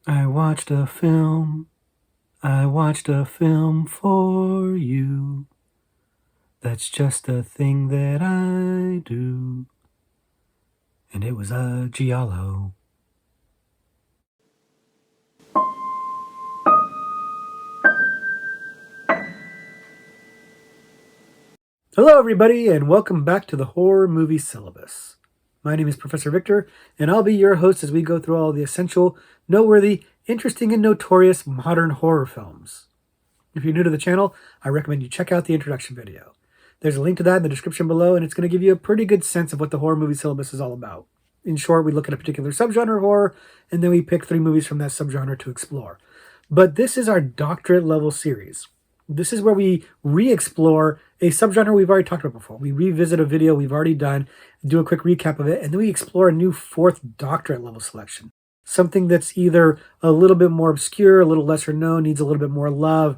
I watched a film. I watched a film for you. That's just a thing that I do. And it was a Giallo. Hello, everybody, and welcome back to the Horror Movie Syllabus. My name is Professor Victor, and I'll be your host as we go through all the essential, noteworthy, interesting, and notorious modern horror films. If you're new to the channel, I recommend you check out the introduction video. There's a link to that in the description below, and it's going to give you a pretty good sense of what the Horror Movie Syllabus is all about. In short, we look at a particular subgenre of horror, and then we pick 3 movies from that subgenre to explore. But this is our Doctorate Level series. This is where we re-explore a subgenre we've already talked about before. We revisit a video we've already done, do a quick recap of it, and then we explore a new 4th Doctorate Level selection. Something that's either a little bit more obscure, a little lesser known, needs a little bit more love,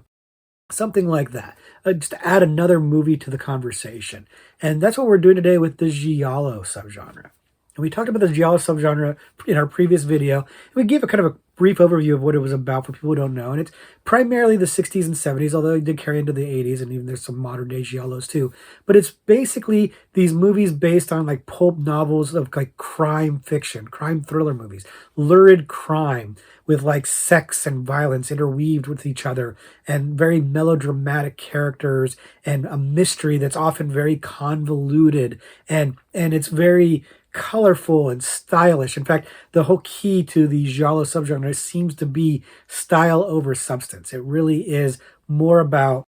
something like that. Just to add another movie to the conversation. And that's what we're doing today with the Giallo subgenre. And we talked about the Giallo subgenre in our previous video. And we gave a kind of a brief overview of what it was about for people who don't know. And it's primarily the 60s and 70s, although it did carry into the 80s, and even there's some modern day Giallos too. But it's basically these movies based on like pulp novels of like crime fiction, crime thriller movies, lurid crime with like sex and violence interweaved with each other, and very melodramatic characters, and a mystery that's often very convoluted, and it's very colorful and stylish. In fact, the whole key to the Giallo subgenre seems to be style over substance. It really is more about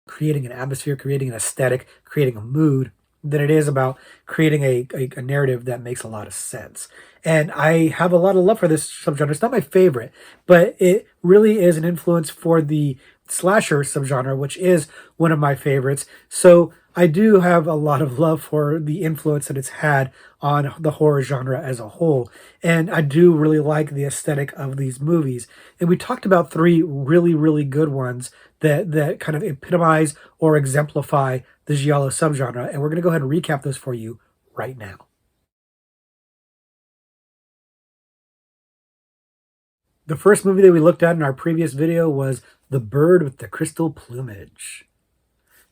creating an atmosphere, creating an aesthetic, creating a mood, than it is about creating a narrative that makes a lot of sense. And I have a lot of love for this subgenre. It's not my favorite, but it really is an influence for the slasher subgenre, which is one of my favorites. So I do have a lot of love for the influence that it's had on the horror genre as a whole. And I do really like the aesthetic of these movies. And we talked about 3 really, really good ones that kind of epitomize or exemplify the Giallo subgenre. And we're going to go ahead and recap those for you right now. The first movie that we looked at in our previous video was The Bird with the Crystal Plumage.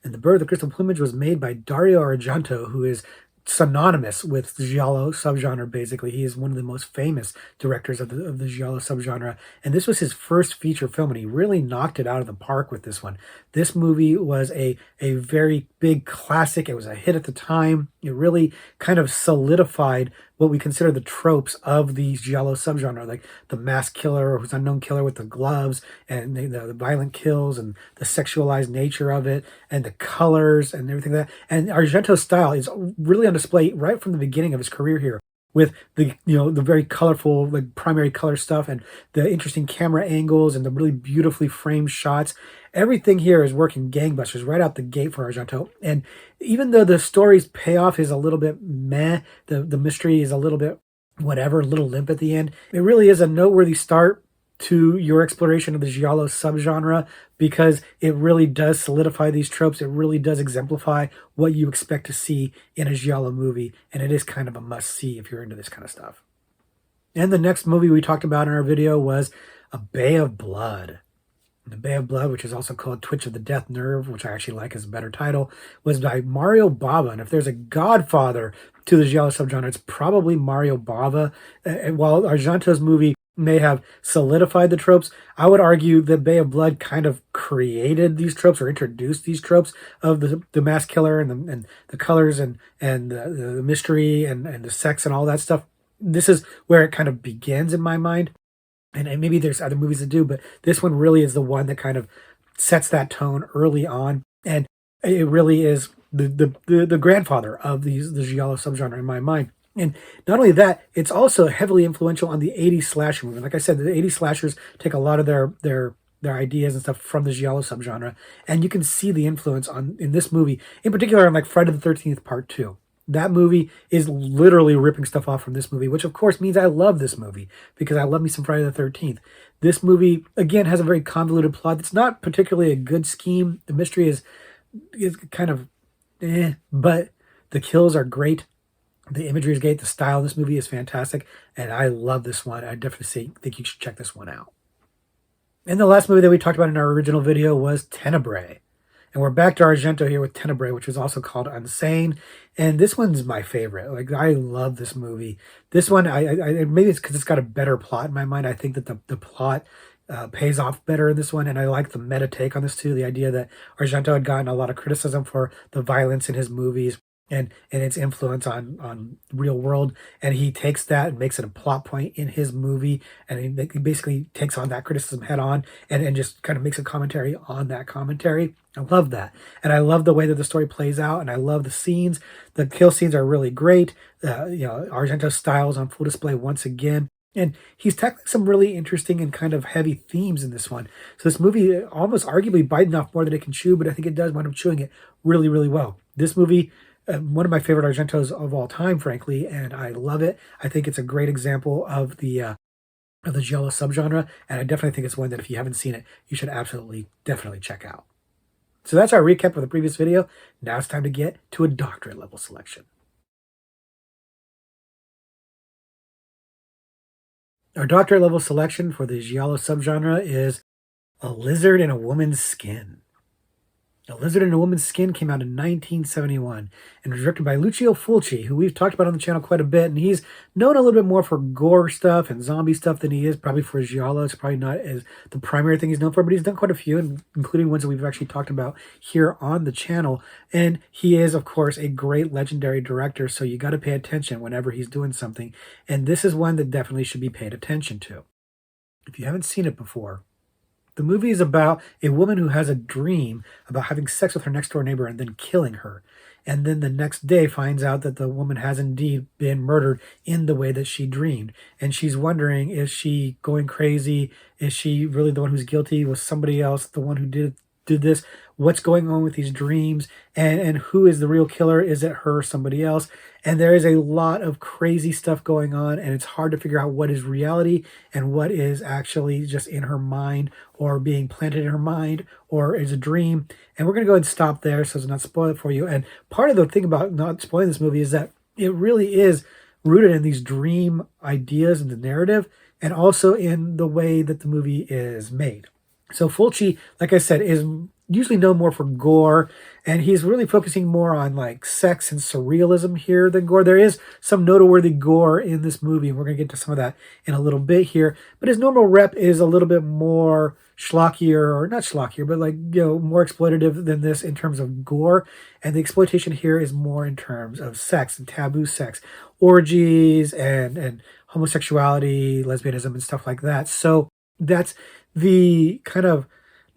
And The Bird with the Crystal Plumage was made by Dario Argento, who is synonymous with the Giallo subgenre, basically. He is one of the most famous directors of the Giallo subgenre. And this was his first feature film, and he really knocked it out of the park with this one. This movie was a very big classic. It was a hit at the time. It really kind of solidified what we consider the tropes of the Giallo subgenre, like the masked killer who's unknown killer with the gloves, and the violent kills, and the sexualized nature of it, and the colors and everything like that. And Argento's style is really on display right from the beginning of his career here, with the the very colorful like primary color stuff, and the interesting camera angles, and the really beautifully framed shots. Everything here is working gangbusters right out the gate for Argento. And even though the story's payoff is a little bit meh, the mystery is a little bit whatever, a little limp at the end, it really is a noteworthy start to your exploration of the Giallo subgenre, because it really does solidify these tropes. It really does exemplify what you expect to see in a Giallo movie, and it is kind of a must-see if you're into this kind of stuff. And the next movie we talked about in our video was A Bay of Blood. The Bay of Blood, which is also called Twitch of the Death Nerve, which I actually like as a better title, was by Mario Bava. And if there's a godfather to the Giallo subgenre, it's probably Mario Bava. And while Argento's movie may have solidified the tropes, I would argue that Bay of Blood kind of created these tropes, or introduced these tropes of the mass killer, and the colors, and the mystery, and the sex and all that stuff. This is where it kind of begins in my mind. And maybe there's other movies that do, but this one really is the one that kind of sets that tone early on. And it really is the grandfather of the Giallo subgenre in my mind. And not only that, it's also heavily influential on the 80s slasher movement. Like I said, the 80s slashers take a lot of their ideas and stuff from the Giallo subgenre. And you can see the influence in this movie, in particular on like Friday the 13th Part 2. That movie is literally ripping stuff off from this movie, which of course means I love this movie, because I love me some Friday the 13th. This movie, again, has a very convoluted plot. It's not particularly a good scheme. The mystery is kind of but the kills are great. The imagery is great. The style in this movie is fantastic. And I love this one. I definitely think you should check this one out. And the last movie that we talked about in our original video was Tenebrae. And we're back to Argento here with Tenebrae, which is also called Unsane. And this one's my favorite. Like, I love this movie. This one, maybe it's because it's got a better plot in my mind. I think that the plot pays off better in this one. And I like the meta take on this too. The idea that Argento had gotten a lot of criticism for the violence in his movies and its influence on real world, and he takes that and makes it a plot point in his movie, and he basically takes on that criticism head on and just kind of makes a commentary on that commentary. I love that, and I love the way that the story plays out, and I love the scenes. The kill scenes are really great. Argento's style is on full display once again. And he's tackling some really interesting and kind of heavy themes in this one. So this movie almost arguably biting off more than it can chew, but I think it does wind up chewing it really, really well. This movie, one of my favorite Argentos of all time, frankly, and I love it. I think it's a great example of the Giallo subgenre, and I definitely think it's one that if you haven't seen it, you should definitely check out. So that's our recap of the previous video. Now it's time to get to a doctorate level selection. Our doctorate level selection for the Giallo subgenre is A Lizard in a Woman's Skin. A Lizard in a Woman's Skin came out in 1971 and was directed by Lucio Fulci, who we've talked about on the channel quite a bit, and he's known a little bit more for gore stuff and zombie stuff than he is probably for Giallo. It's probably not as the primary thing he's known for, but he's done quite a few, including ones that we've actually talked about here on the channel. And he is, of course, a great legendary director, so you got to pay attention whenever he's doing something. And this is one that definitely should be paid attention to. If you haven't seen it before, the movie is about a woman who has a dream about having sex with her next door neighbor and then killing her. And then the next day finds out that the woman has indeed been murdered in the way that she dreamed. And she's wondering, is she going crazy? Is she really the one who's guilty? Was somebody else the one who did this? What's going on with these dreams? And who is the real killer? Is it her or somebody else? And there is a lot of crazy stuff going on, and it's hard to figure out what is reality and what is actually just in her mind or being planted in her mind or is a dream. And we're going to go ahead and stop there so as not to spoil it for you. And part of the thing about not spoiling this movie is that it really is rooted in these dream ideas and the narrative, and also in the way that the movie is made. So Fulci, like I said, is usually known more for gore, and he's really focusing more on like sex and surrealism here than gore. There is some noteworthy gore in this movie, and we're going to get to some of that in a little bit here. But his normal rep is a little bit more schlockier, or not schlockier, but like, more exploitative than this in terms of gore. And the exploitation here is more in terms of sex and taboo sex, orgies and homosexuality, lesbianism, and stuff like that. So that's the kind of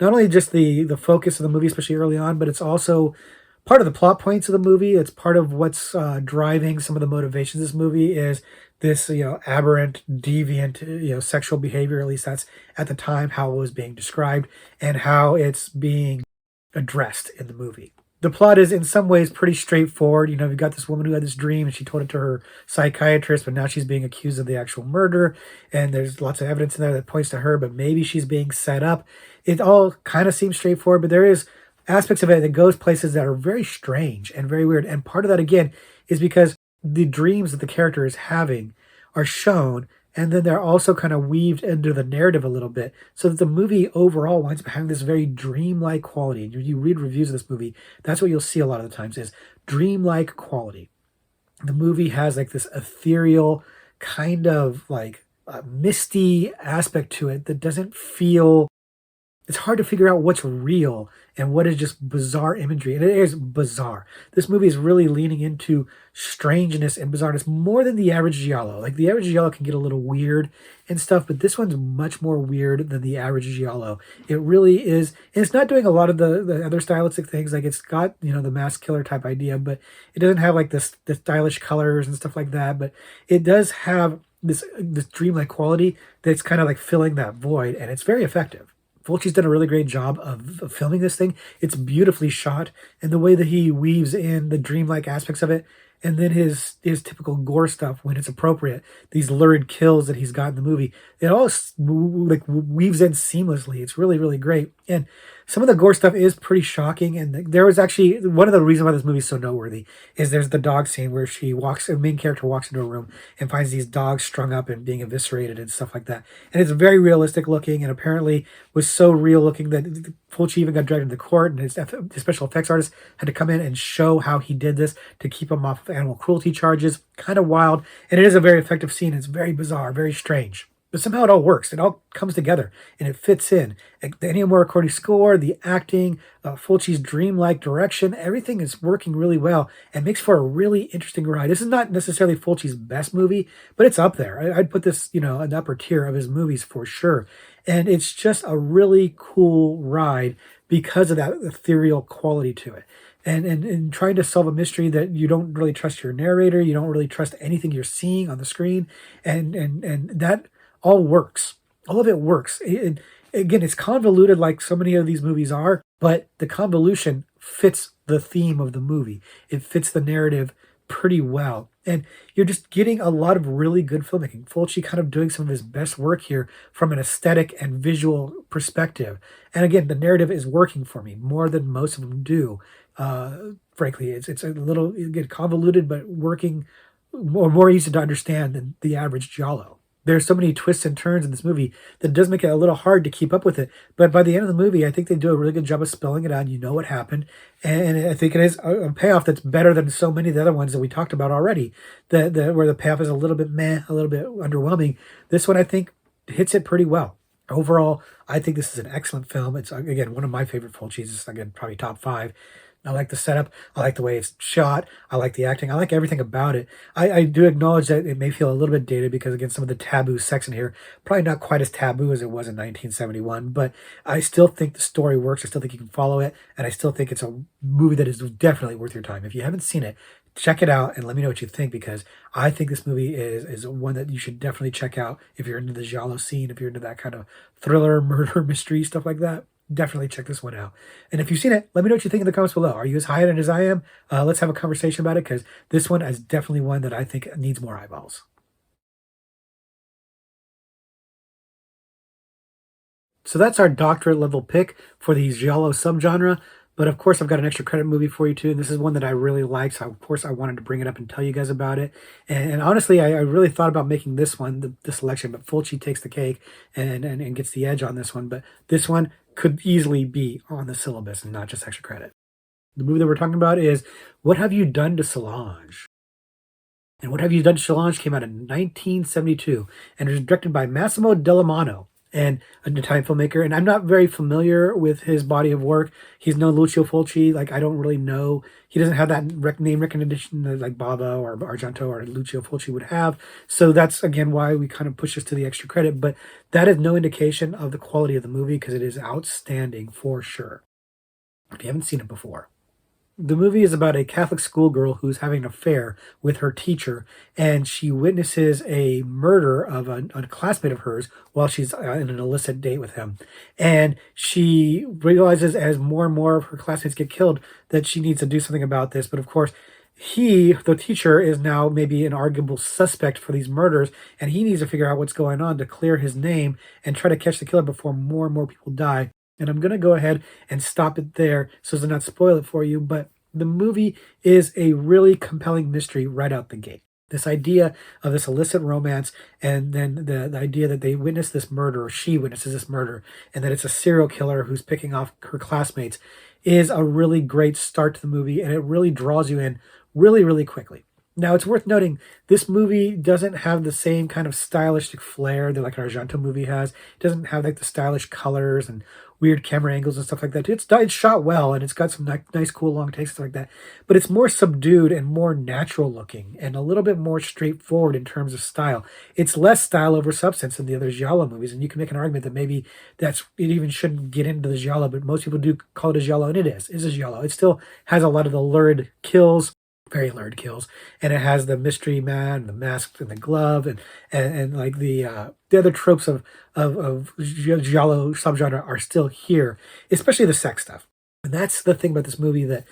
not only just the focus of the movie, especially early on, but it's also part of the plot points of the movie. It's part of what's driving some of the motivations of this movie is this, aberrant, deviant, sexual behavior. At least that's at the time how it was being described and how it's being addressed in the movie. The plot is in some ways pretty straightforward. You've got this woman who had this dream and she told it to her psychiatrist, but now she's being accused of the actual murder. And there's lots of evidence in there that points to her, but maybe she's being set up. It all kind of seems straightforward, but there is aspects of it that goes places that are very strange and very weird. And part of that, again, is because the dreams that the character is having are shown, and then they're also kind of weaved into the narrative a little bit, so that the movie overall winds up having this very dreamlike quality. And you read reviews of this movie, that's what you'll see a lot of the times is dreamlike quality. The movie has like this ethereal kind of like misty aspect to it that doesn't feel. It's hard to figure out what's real and what is just bizarre imagery. And it is bizarre. This movie is really leaning into strangeness and bizarreness more than the average Giallo. Like the average Giallo can get a little weird and stuff, but this one's much more weird than the average Giallo. It really is. And it's not doing a lot of the other stylistic things. Like it's got, the mask killer type idea, but it doesn't have like the stylish colors and stuff like that. But it does have this dreamlike quality that's kind of like filling that void, and it's very effective. Fulci's done a really great job of filming this thing. It's beautifully shot, and the way that he weaves in the dreamlike aspects of it, and then his typical gore stuff when it's appropriate, these lurid kills that he's got in the movie, it all like weaves in seamlessly. It's really, really great. And Some of the gore stuff is pretty shocking, and there was actually one of the reasons why this movie is so noteworthy is there's the dog scene where the main character walks into a room and finds these dogs strung up and being eviscerated and stuff like that. And it's very realistic looking, and apparently was so real looking that Fulci even got dragged into court, and his special effects artist had to come in and show how he did this to keep him off of animal cruelty charges. Kind of wild, and it is a very effective scene. It's very bizarre, very strange. But somehow it all works. It all comes together and it fits in. The Ennio Morricone score, the acting, Fulci's dreamlike direction, everything is working really well and makes for a really interesting ride. This is not necessarily Fulci's best movie, but it's up there. I'd put this, an upper tier of his movies for sure. And it's just a really cool ride because of that ethereal quality to it. And trying to solve a mystery that you don't really trust your narrator, you don't really trust anything you're seeing on the screen, and that all works. All of it works. Again, it's convoluted like so many of these movies are, but the convolution fits the theme of the movie. It fits the narrative pretty well. And you're just getting a lot of really good filmmaking. Fulci kind of doing some of his best work here from an aesthetic and visual perspective. And again, the narrative is working for me more than most of them do. Frankly, it's a little convoluted, but working more easy to understand than the average Giallo. There's so many twists and turns in this movie that it does make it a little hard to keep up with it. But by the end of the movie, I think they do a really good job of spelling it out. You know what happened. And I think it is a payoff that's better than so many of the other ones that we talked about already, where the payoff is a little bit meh, a little bit underwhelming. This one, I think, hits it pretty well. Overall, I think this is an excellent film. It's, again, one of my favorite Fulci's. It's, again, probably top 5. I like the setup. I like the way it's shot. I like the acting. I like everything about it. I do acknowledge that it may feel a little bit dated because, again, some of the taboo sex in here, probably not quite as taboo as it was in 1971, but I still think the story works. I still think you can follow it, and I still think it's a movie that is definitely worth your time. If you haven't seen it, check it out and let me know what you think, because I think this movie is one that you should definitely check out if you're into the Giallo scene, if you're into that kind of thriller, murder, mystery, stuff like that. Definitely check this one out. And if you've seen it, let me know what you think in the comments below. Are you as high on it as I am? Let's have a conversation about it, because this one is definitely one that I think needs more eyeballs. So that's our doctorate level pick for the Giallo subgenre. But of course, I've got an extra credit movie for you too. And this is one that I really like. So of course, I wanted to bring it up and tell you guys about it. And honestly, I really thought about making this one, the selection, but Fulci takes the cake and gets the edge on this one. But this one could easily be on the syllabus and not just extra credit. The movie that we're talking about is What Have You Done to Solange? And What Have You Done to Solange came out in 1972 and it was directed by Massimo Dallamano, and an Italian filmmaker. And I'm not very familiar with his body of work. He's no Lucio Fulci. Like, I don't really know. He doesn't have that name recognition that like Bava or Argento or Lucio Fulci would have. So that's, again, why we kind of push this to the extra credit. But that is no indication of the quality of the movie, because it is outstanding for sure, if you haven't seen it before. The movie is about a Catholic schoolgirl who's having an affair with her teacher, and she witnesses a murder of a classmate of hers while she's in an illicit date with him. And she realizes as more and more of her classmates get killed that she needs to do something about this. But of course, the teacher, is now maybe an arguable suspect for these murders, and he needs to figure out what's going on to clear his name and try to catch the killer before more and more people die. And I'm going to go ahead and stop it there so as to not spoil it for you. But the movie is a really compelling mystery right out the gate. This idea of this illicit romance, and then the idea that they witness this murder, or she witnesses this murder, and that it's a serial killer who's picking off her classmates, is a really great start to the movie, and it really draws you in really, really quickly. Now, it's worth noting, this movie doesn't have the same kind of stylistic flair that like an Argento movie has. It doesn't have like the stylish colors and weird camera angles and stuff like that. It's shot well, and it's got some nice, cool long takes and stuff like that. But it's more subdued and more natural looking, and a little bit more straightforward in terms of style. It's less style over substance than the other Giallo movies, and you can make an argument that maybe it even shouldn't get into the Giallo, but most people do call it a Giallo, and it is a Giallo. It still has a lot of the lurid kills, very lurid kills, and it has the mystery man, the mask, and the glove, and like the other tropes of Giallo subgenre are still here, especially the sex stuff. And that's the thing about this movie that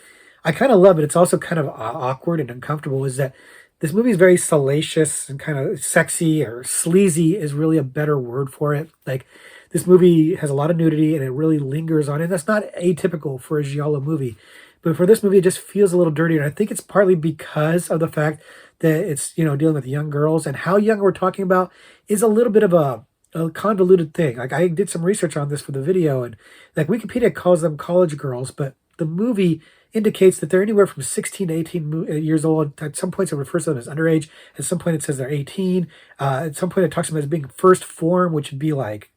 I kind of love, but it's also kind of awkward and uncomfortable, is that This movie is very salacious and kind of sexy, or sleazy is really a better word for it. Like, this movie has a lot of nudity and it really lingers on it. That's not atypical for a Giallo movie. But for this movie, it just feels a little dirty. And I think it's partly because of the fact that it's, dealing with young girls, and how young we're talking about is a little bit of a convoluted thing. Like, I did some research on this for the video, and like Wikipedia calls them college girls, but the movie indicates that they're anywhere from 16 to 18 years old. At some points, it refers to them as underage. At some point, it says they're 18. At some point, it talks about them as being first form, which would be like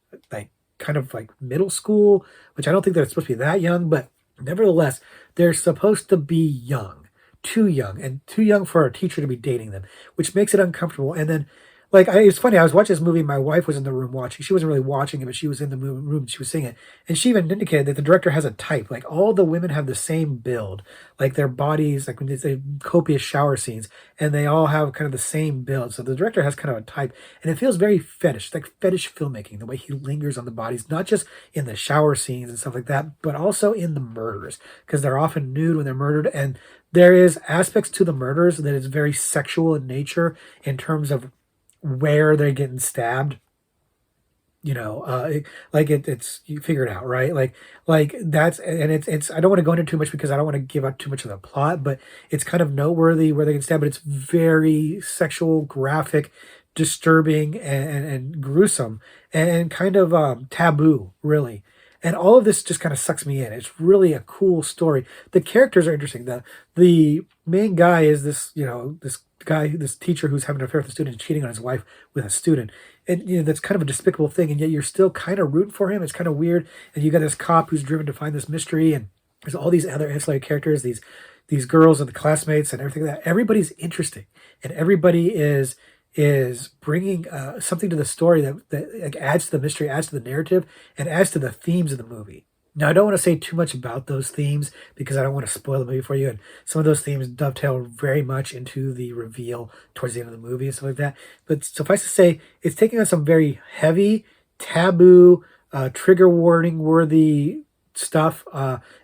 kind of like middle school, which I don't think they're supposed to be that young, but nevertheless, they're supposed to be young, and too young for a teacher to be dating them, which makes it uncomfortable. And then, like, it's funny. I was watching this movie. My wife was in the room watching. She wasn't really watching it, but she was in the room. She was seeing it, and she even indicated that the director has a type. Like, all the women have the same build, like their bodies, like when they say copious shower scenes, and they all have kind of the same build. So the director has kind of a type, and it feels very fetish, like fetish filmmaking. The way he lingers on the bodies, not just in the shower scenes and stuff like that, but also in the murders, because they're often nude when they're murdered, and there is aspects to the murders that is very sexual in nature in terms of where they're getting stabbed. It's, you figure it out, right? Like that's, and it's I don't want to go into too much because I don't want to give up too much of the plot, but it's kind of noteworthy where they get stabbed, but it's very sexual, graphic, disturbing, and gruesome, and kind of taboo, really. And all of this just kind of sucks me in. It's really a cool story. The characters are interesting. The main guy is this teacher who's having an affair with a student, cheating on his wife with a student. And that's kind of a despicable thing, and yet you're still kind of rooting for him. It's kind of weird. And you got this cop who's driven to find this mystery, and there's all these other ancillary characters, these girls and the classmates and everything like that. Everybody's interesting, and everybody is bringing something to the story that like adds to the mystery, adds to the narrative, and adds to the themes of the movie. Now, I don't want to say too much about those themes because I don't want to spoil the movie for you. And some of those themes dovetail very much into the reveal towards the end of the movie and stuff like that. But suffice to say, it's taking on some very heavy, taboo, trigger warning worthy stuff.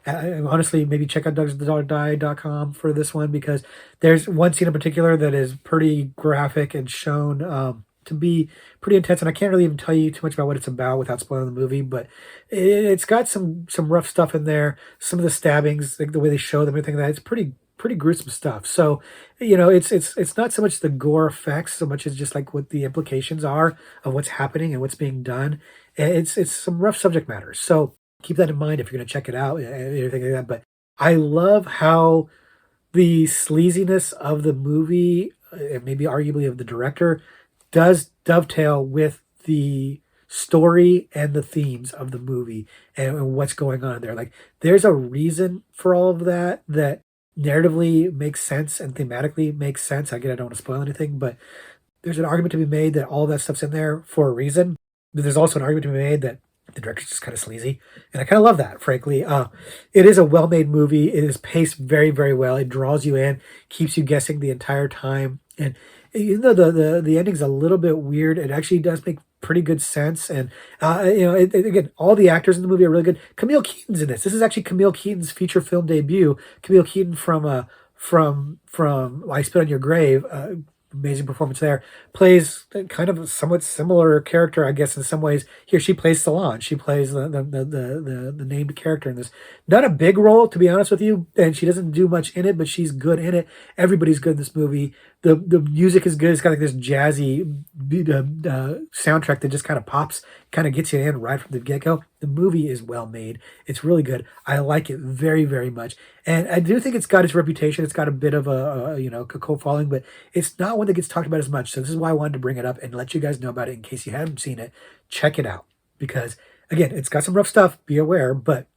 Honestly, maybe check out dogsdogdie.com for this one, because there's one scene in particular that is pretty graphic and shown to be pretty intense, and I can't really even tell you too much about what it's about without spoiling the movie. But it's got some rough stuff in there. Some of the stabbings, like the way they show them, everything like that, it's pretty gruesome stuff. So, it's not so much the gore effects so much as just like what the implications are of what's happening and what's being done. And it's some rough subject matter. So keep that in mind if you're going to check it out and everything like that. But I love how the sleaziness of the movie, and maybe arguably of the director, does dovetail with the story and the themes of the movie, and what's going on there. Like, there's a reason for all of that narratively makes sense and thematically makes sense. Again, I don't want to spoil anything, but there's an argument to be made that all that stuff's in there for a reason. But there's also an argument to be made that the director's just kind of sleazy, and I kind of love that. Frankly, it is a well-made movie. It is paced very, very well. It draws you in, keeps you guessing the entire time, and even though the ending's a little bit weird, it actually does make pretty good sense. And again, all the actors in the movie are really good. Camille Keaton's in this. This is actually Camille Keaton's feature film debut. Camille Keaton from I Spit on Your Grave, amazing performance there. Plays kind of a somewhat similar character, I guess, in some ways. Here, she plays Solange. She plays the named character in this. Not a big role, to be honest with you, and she doesn't do much in it, but she's good in it. Everybody's good in this movie. The music is good. It's got like this jazzy soundtrack that just kind of pops, kind of gets you in right from the get-go. The movie is well made. It's really good. I like it very, very much. And I do think it's got its reputation. It's got a bit of a cult following, but it's not one that gets talked about as much. So this is why I wanted to bring it up and let you guys know about it in case you haven't seen it. Check it out. Because, again, it's got some rough stuff. Be aware, but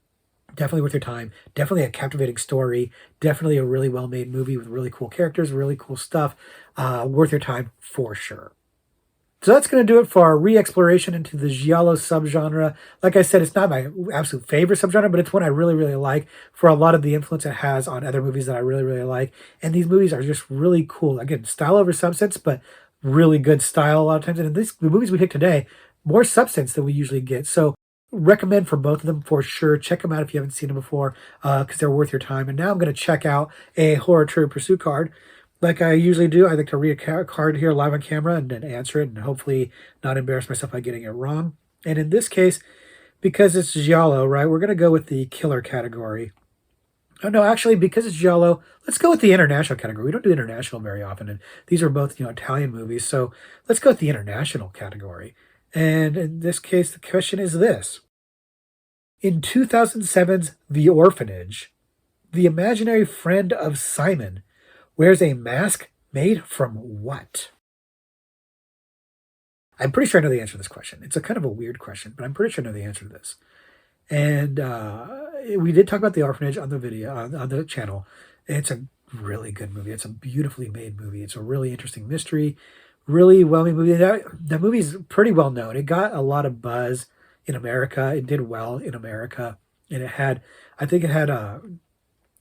definitely worth your time. Definitely a captivating story. Definitely a really well-made movie with really cool characters, really cool stuff. Worth your time for sure. So that's going to do it for our re-exploration into the Giallo subgenre. Like I said, it's not my absolute favorite subgenre, but it's one I really, really like for a lot of the influence it has on other movies that I really, really like. And these movies are just really cool. Again, style over substance, but really good style a lot of times. And the movies we picked today, more substance than we usually get. So recommend for both of them for sure. Check them out if you haven't seen them before, because they're worth your time. And now I'm going to check out a Horror Trivia Pursuit card. like I usually do, I like to read a card here live on camera and then answer it and hopefully not embarrass myself by getting it wrong. And in this case, because it's Giallo, right, we're going to go with the killer category. Oh, no, actually, because it's Giallo, let's go with the international category. We don't do international very often, and these are both, Italian movies, so let's go with the international category. And in this case, the question is this. In 2007's The Orphanage, the imaginary friend of Simon wears a mask made from what? I'm pretty sure I know the answer to this question. It's a kind of a weird question, but I'm pretty sure I know the answer to this. And we did talk about The Orphanage on the video, on the channel. It's a really good movie. It's a beautifully made movie. It's a really interesting mystery, really well-made movie. That movie's pretty well known. It got a lot of buzz in America. It did well in America. And I think it had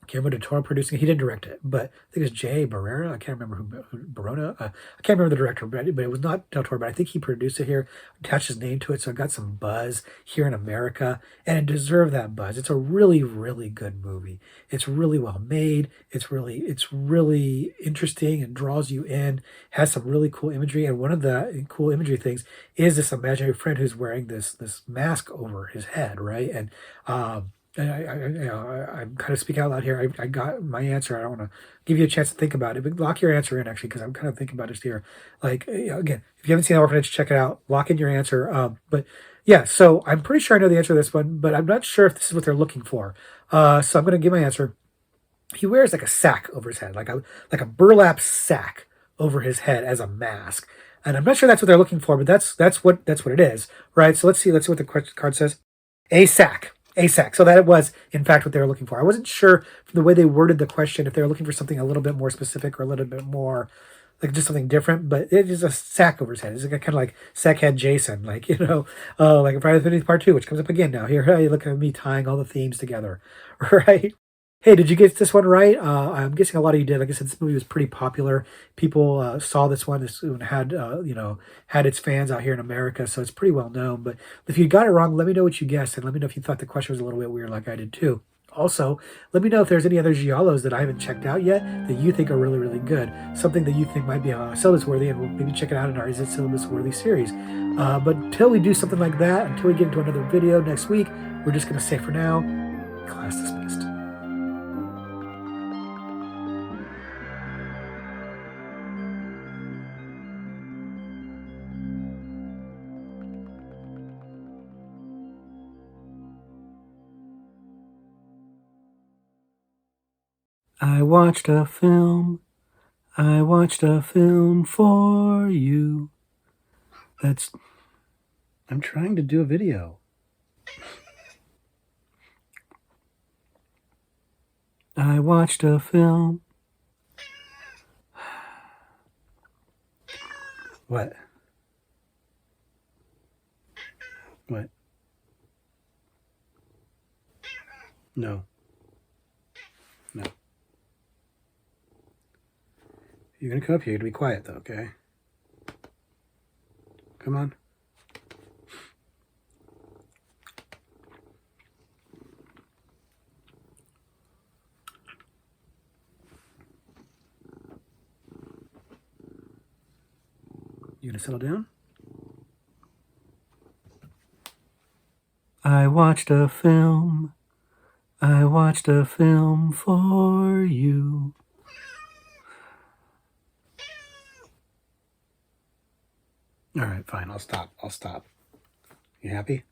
Guillermo del Toro producing it. He didn't direct it, but I think it was Jay Barrera. I can't remember who Barona. I can't remember the director, but it was not del Toro. But I think he produced it here, attached his name to it, so it got some buzz here in America, and it deserved that buzz. It's a really, really good movie. It's really well made. It's really interesting and draws you in. Has some really cool imagery, and one of the cool imagery things is this imaginary friend who's wearing this mask over his head, right? And I'm kind of speaking out loud here. I got my answer. I don't want to give you a chance to think about it, but lock your answer in actually, because I'm kind of thinking about it here. Like, again, if you haven't seen The Orphanage, check it out. Lock in your answer. But yeah, so I'm pretty sure I know the answer to this one, but I'm not sure if this is what they're looking for. So I'm going to give my answer. He wears like a sack over his head, like a burlap sack over his head as a mask. And I'm not sure that's what they're looking for, but that's what it is, right? So let's see what the card says. A sack. ASAC. So that was, in fact, what they were looking for. I wasn't sure from the way they worded the question if they were looking for something a little bit more specific or a little bit more like just something different, but it is a sack over his head. It's kind of like Sackhead Jason, like, like in Friday the 13th Part 2, which comes up again now. Here, you look at me tying all the themes together, right? Hey, did you get this one right? I'm guessing a lot of you did. Like I said, this movie was pretty popular. People saw this one. This one had its fans out here in America, so it's pretty well known. But if you got it wrong, let me know what you guessed, and let me know if you thought the question was a little bit weird, like I did too. Also, let me know if there's any other giallos that I haven't checked out yet that you think are really, really good. Something that you think might be syllabus worthy, and we'll maybe check it out in our Is It Syllabus Worthy series. But until we do something like that, until we get into another video next week, we're just going to say for now, class dismissed. I watched a film for you. I'm trying to do a video. I watched a film. What? What? No. No. You're gonna come up here. You're gonna be quiet though, okay? Come on. You gonna settle down? I watched a film for you. All right, fine. I'll stop. You happy?